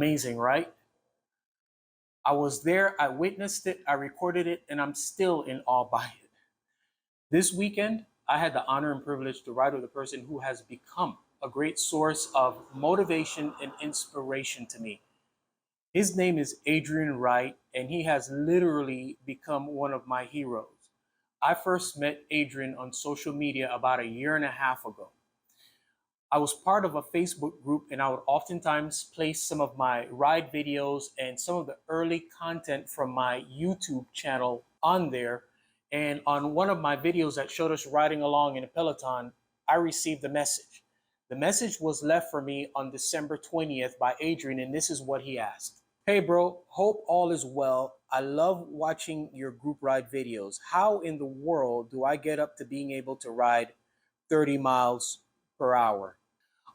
Amazing, right? I was there, I witnessed it, I recorded it, and I'm still in awe by it. This weekend, I had the honor and privilege to ride with a person who has become a great source of motivation and inspiration to me. His name is Adrian Wright, and he has literally become one of my heroes. I first met Adrian on social media about a year and a half ago. I was part of a Facebook group, and I would oftentimes place some of my ride videos and some of the early content from my YouTube channel on there. And on one of my videos that showed us riding along in a Peloton, I received a message. The message was left for me on December 20th by Adrian, and this is what he asked. Hey bro, hope all is well. I love watching your group ride videos. How in the world do I get up to being able to ride 30 miles per hour?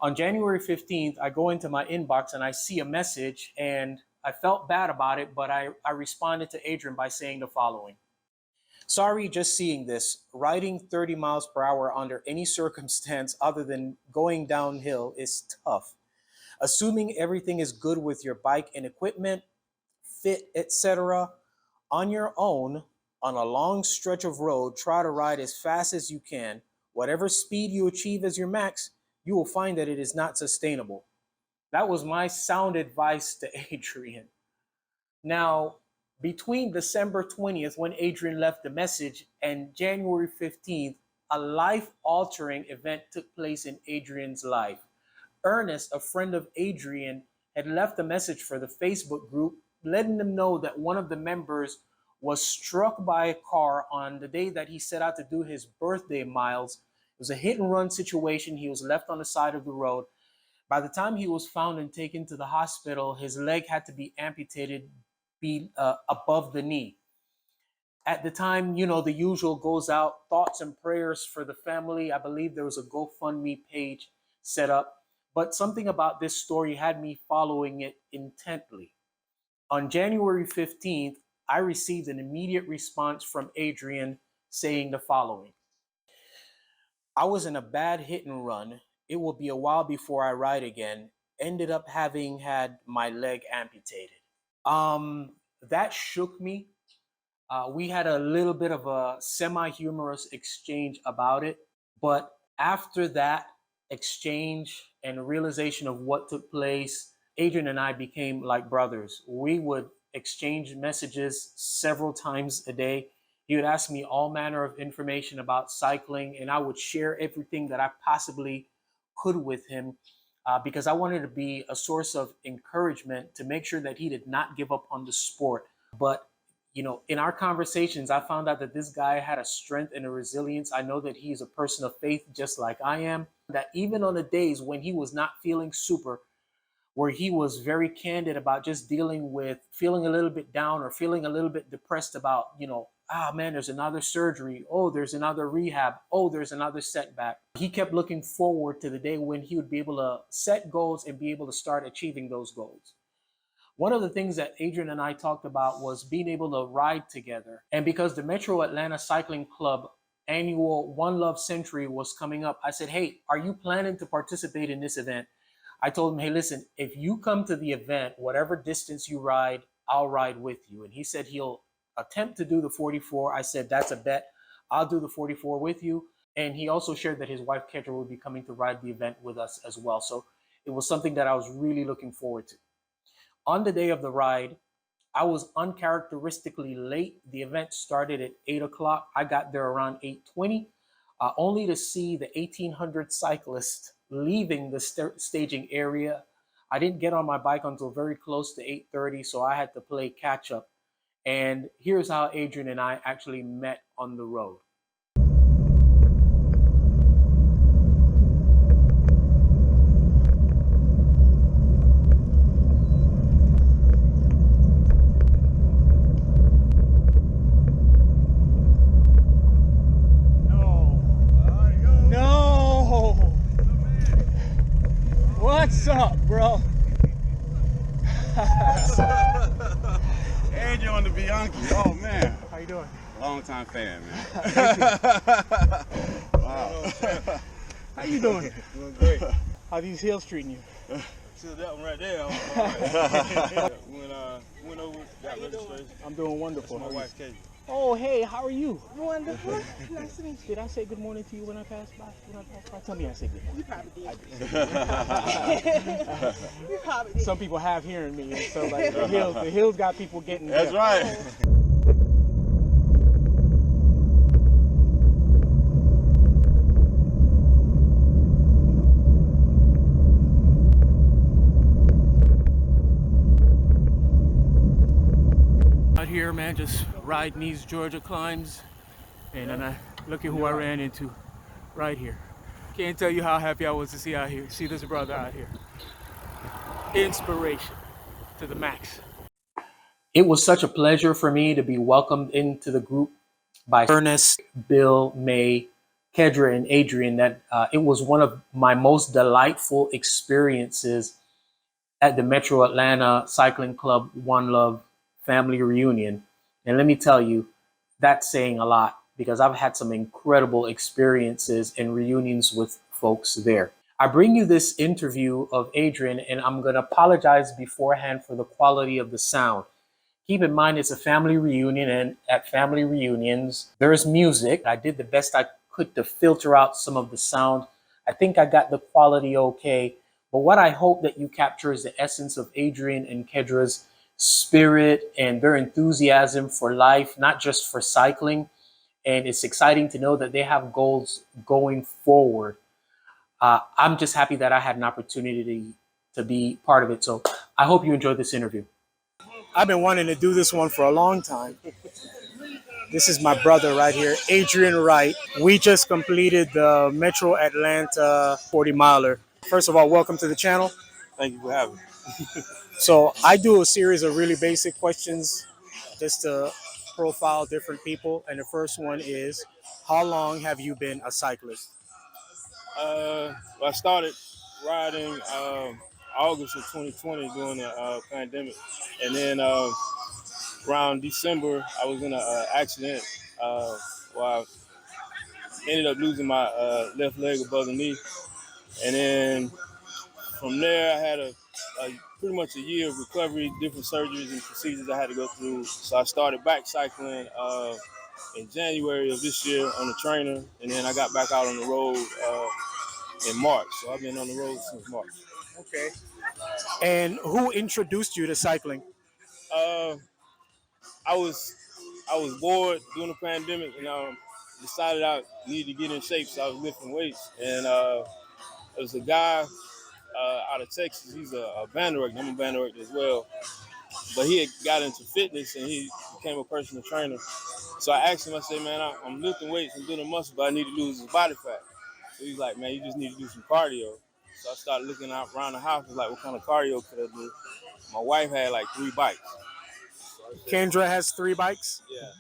On January 15th, I go into my inbox and I see a message, and I felt bad about it, but I responded to Adrian by saying the following. Sorry, just seeing this. Riding 30 miles per hour under any circumstance other than going downhill is tough. Assuming everything is good with your bike and equipment, fit, etc., on your own, on a long stretch of road, try to ride as fast as you can. Whatever speed you achieve as your max, you will find that it is not sustainable. That was my sound advice to Adrian. Now, between December 20th, when Adrian left the message, and January 15th, a life-altering event took place in Adrian's life. Ernest, a friend of Adrian, had left a message for the Facebook group, letting them know that one of the members was struck by a car on the day that he set out to do his birthday miles. It was a hit and run situation. He was left on the side of the road. By the time he was found and taken to the hospital, his leg had to be amputated above the knee. At the time, the usual goes out, thoughts and prayers for the family. I believe there was a GoFundMe page set up, but something about this story had me following it intently. On January 15th, I received an immediate response from Adrian saying the following. I was in a bad hit and run. It will be a while before I ride again. Ended up having had my leg amputated. That shook me. We had a little bit of a semi-humorous exchange about it. But after that exchange and realization of what took place, Adrian and I became like brothers. We would exchange messages several times a day. He would ask me all manner of information about cycling, and I would share everything that I possibly could with him because I wanted to be a source of encouragement to make sure that he did not give up on the sport. But, in our conversations, I found out that this guy had a strength and a resilience. I know that he's a person of faith just like I am, that even on the days when he was not feeling super, where he was very candid about just dealing with feeling a little bit down or feeling a little bit depressed about, man, there's another surgery. Oh, there's another rehab. Oh, there's another setback. He kept looking forward to the day when he would be able to set goals and be able to start achieving those goals. One of the things that Adrian and I talked about was being able to ride together. And because the Metro Atlanta Cycling Club annual One Love Century was coming up, I said, hey, are you planning to participate in this event? I told him, hey, listen, if you come to the event, whatever distance you ride, I'll ride with you. And he said he'll attempt to do the 44. I said, that's a bet. I'll do the 44 with you. And he also shared that his wife, Kendra, will be coming to ride the event with us as well. So it was something that I was really looking forward to. On the day of the ride, I was uncharacteristically late. The event started at 8 o'clock. I got there around 8:20, only to see the 1,800 cyclists leaving the staging area. I didn't get on my bike until very close to 8:30, so I had to play catch up. And here's how Adrian and I actually met on the road. What's up, bro? Adrian on the Bianchi. Oh man. How you doing? Long time fan, man. Wow. How you doing? Doing great. How these hills treating you? To that one right there. Went over, got registration. I'm doing wonderful. That's my wife, Katie. Oh, hey, how are you? Wonderful. Nice to meet you. Did I say good morning to you when I passed by? Tell me I said good morning. You probably did. I You probably did. Some people have hearing me, and so like the hills got people getting. That's deaf. right. Out here, man, just riding these Georgia climbs, and then I look at who I ran into right here. Can't tell you how happy I was to see this brother out here. Inspiration to the max. It was such a pleasure for me to be welcomed into the group by Ernest, Bill, May, Kedra, and Adrian. That it was one of my most delightful experiences at the Metro Atlanta Cycling Club One Love family reunion. And let me tell you, that's saying a lot, because I've had some incredible experiences and reunions with folks there. I bring you this interview of Adrian, and I'm going to apologize beforehand for the quality of the sound. Keep in mind, it's a family reunion, and at family reunions, there's music. I did the best I could to filter out some of the sound. I think I got the quality okay. But what I hope that you capture is the essence of Adrian and Kedra's spirit and their enthusiasm for life, not just for cycling. And it's exciting to know that they have goals going forward. I'm just happy that I had an opportunity to be part of it. So I hope you enjoyed this interview. I've been wanting to do this one for a long time. This is my brother right here, Adrian Wright. We just completed the Metro Atlanta 40 miler. First of all, welcome to the channel. Thank you for having me. So I do a series of really basic questions just to profile different people. And the first one is, how long have you been a cyclist? I started riding August of 2020 during the pandemic. And then around December, I was in an accident where I ended up losing my left leg above the knee. And then from there, I had a pretty much a year of recovery, different surgeries and procedures I had to go through. So I started back cycling in January of this year on a trainer, and then I got back out on the road in March. So I've been on the road since March. Okay. And who introduced you to cycling? I was bored during the pandemic, and decided I needed to get in shape, so I was lifting weights. And there was a guy out of Texas. He's a band director. I'm a band director as well. But he had got into fitness, and he became a personal trainer. So I asked him, I said, man, I'm lifting weights, I'm doing muscle, but I need to lose this body fat. So he's like, man, you just need to do some cardio. So I started looking out around the house, like, what kind of cardio could I do? My wife had like 3 bikes. So Kendra has 3 bikes? Yeah.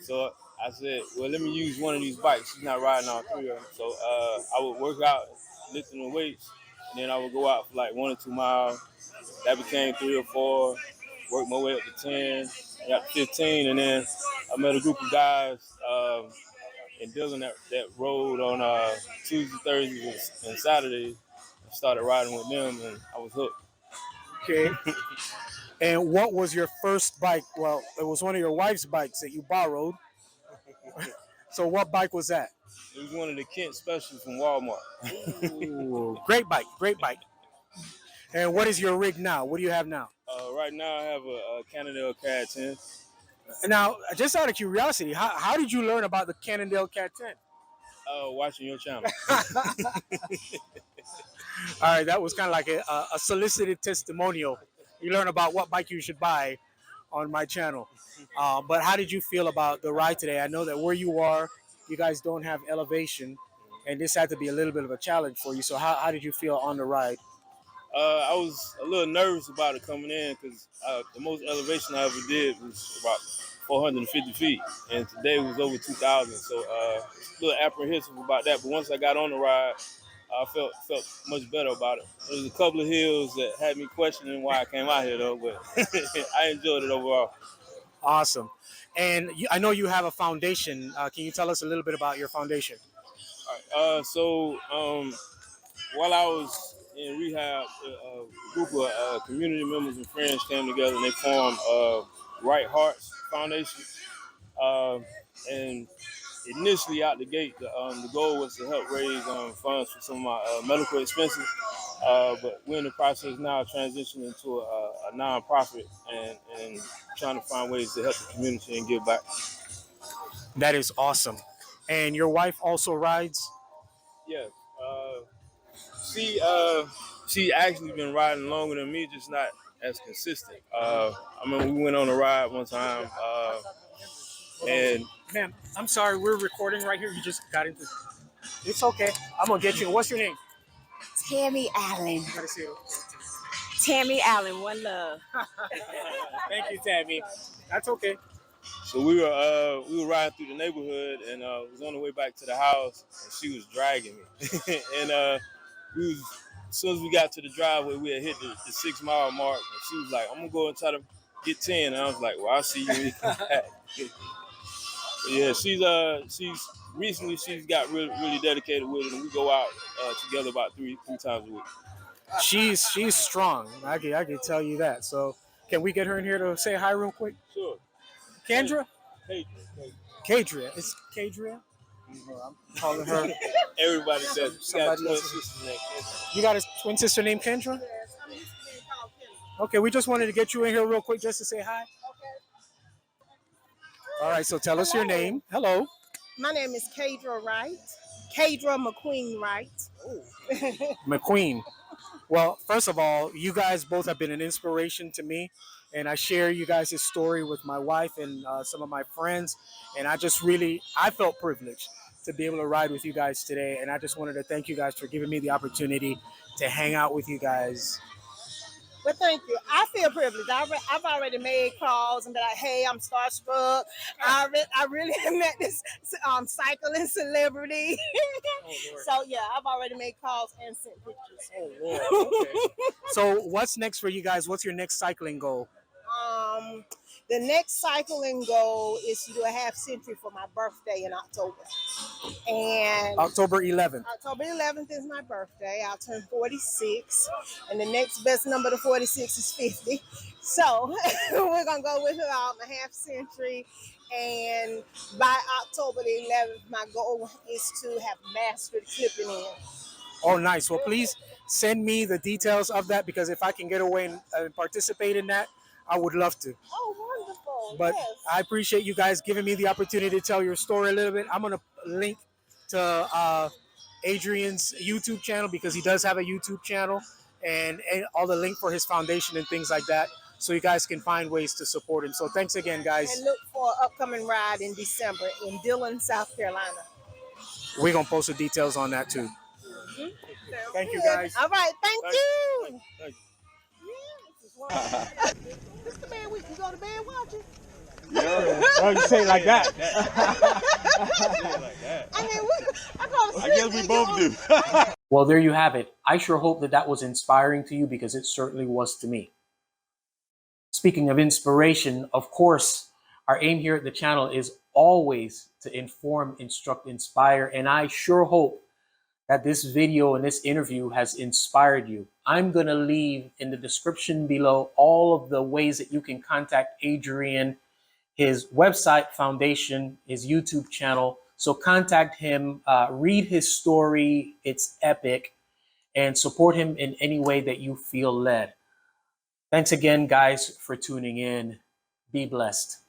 So I said, well, let me use one of these bikes. She's not riding all 3 of them. So I would work out, lifting the weights, and then I would go out for like 1 or 2 miles. That became 3 or 4. Worked my way up to 10, got to 15, and then I met a group of guys in Dillon that rode on Tuesday, Thursdays, and Saturdays. I started riding with them, and I was hooked. Okay. And what was your first bike? Well, it was one of your wife's bikes that you borrowed. So what bike was that? It was one of the Kent specials from Walmart. Ooh, great bike, great bike. And what is your rig now? What do you have now? Right now, I have a Cannondale CAD 10. Now, just out of curiosity, how did you learn about the Cannondale CAD 10? Watching your channel. All right, that was kind of like a solicited testimonial. You learn about what bike you should buy on my channel. But how did you feel about the ride today? I know that where you are, you guys don't have elevation, and this had to be a little bit of a challenge for you. So how did you feel on the ride? I was a little nervous about it coming in because the most elevation I ever did was about 450 feet, and today was over 2,000. So a little apprehensive about that. But once I got on the ride, I felt much better about it. There was a couple of hills that had me questioning why I came out here, though, but I enjoyed it overall. Awesome. And I know you have a foundation. Can you tell us a little bit about your foundation? All right. While I was in rehab, a group of community members and friends came together and they formed Right Hearts Foundation. And initially out the gate, the goal was to help raise funds for some of my medical expenses. But we're in the process now of transitioning to a nonprofit and trying to find ways to help the community and give back. That is awesome. And your wife also rides? Yeah. She actually been riding longer than me, just not as consistent. I mean, we went on a ride one time, and Ma'am, I'm sorry, we're recording right here. You just got into. It's okay. I'm gonna get you. What's your name? Tammy Allen. Gotta see it. Tammy Allen, one love. Thank you, Tammy. That's okay. so we were riding through the neighborhood, and was on the way back to the house, and she was dragging me, and we was. As soon as we got to the driveway, we had hit the 6 mile mark, and she was like, "I'm gonna go and try to get 10." And I was like, "Well, I'll see you when you come back." Yeah, she's recently got really dedicated with it, and we go out together about three times a week. She's strong. I can tell you that. So can we get her in here to say hi real quick? Sure. Kendra? Hey. Kadria. It's Kadria? I'm calling her. Everybody says she got Somebody twin else. sisters named Kendra. You got a twin sister named Kendra? Okay, we just wanted to get you in here real quick just to say hi. All right, so tell us your name. Hello. My name is Kadra Wright. Kadra McQueen Wright. McQueen. Well, first of all, you guys both have been an inspiration to me, and I share you guys' story with my wife and some of my friends, and I felt privileged to be able to ride with you guys today, and I just wanted to thank you guys for giving me the opportunity to hang out with you guys. Well, thank you. I feel privileged. I've already made calls and be like, "Hey, I'm starstruck. I really met this cyclist celebrity." So yeah, I've already made calls and sent pictures. Oh, Lord. Okay. So what's next for you guys? What's your next cycling goal? The next cycling goal is to do a half century for my birthday in October. And October 11th. October 11th is my birthday. I'll turn 46. And the next best number to 46 is 50. So we're going to go with about a half century. And by October the 11th, my goal is to have mastered clipping in. Oh, nice. Well, please send me the details of that, because if I can get away and participate in that, I would love to. Oh, wonderful. But yes. I appreciate you guys giving me the opportunity to tell your story a little bit. I'm going to link to Adrian's YouTube channel, because he does have a YouTube channel, and all the link for his foundation and things like that, so you guys can find ways to support him. So thanks again, guys. And look for an upcoming ride in December in Dillon, South Carolina. We're going to post the details on that too. Mm-hmm. Thank you, guys. All right. Thank you. Thank you. This the man we can go to bed watching. Oh, you say it like that. I guess we both do. Well, there you have it. I sure hope that was inspiring to you, because it certainly was to me. Speaking of inspiration, of course, our aim here at the channel is always to inform, instruct, inspire, and I sure hope that this video and this interview has inspired you. I'm going to leave in the description below all of the ways that you can contact Adrian, his website, foundation, his YouTube channel. So contact him, read his story. It's epic, and support him in any way that you feel led. Thanks again, guys, for tuning in. Be blessed.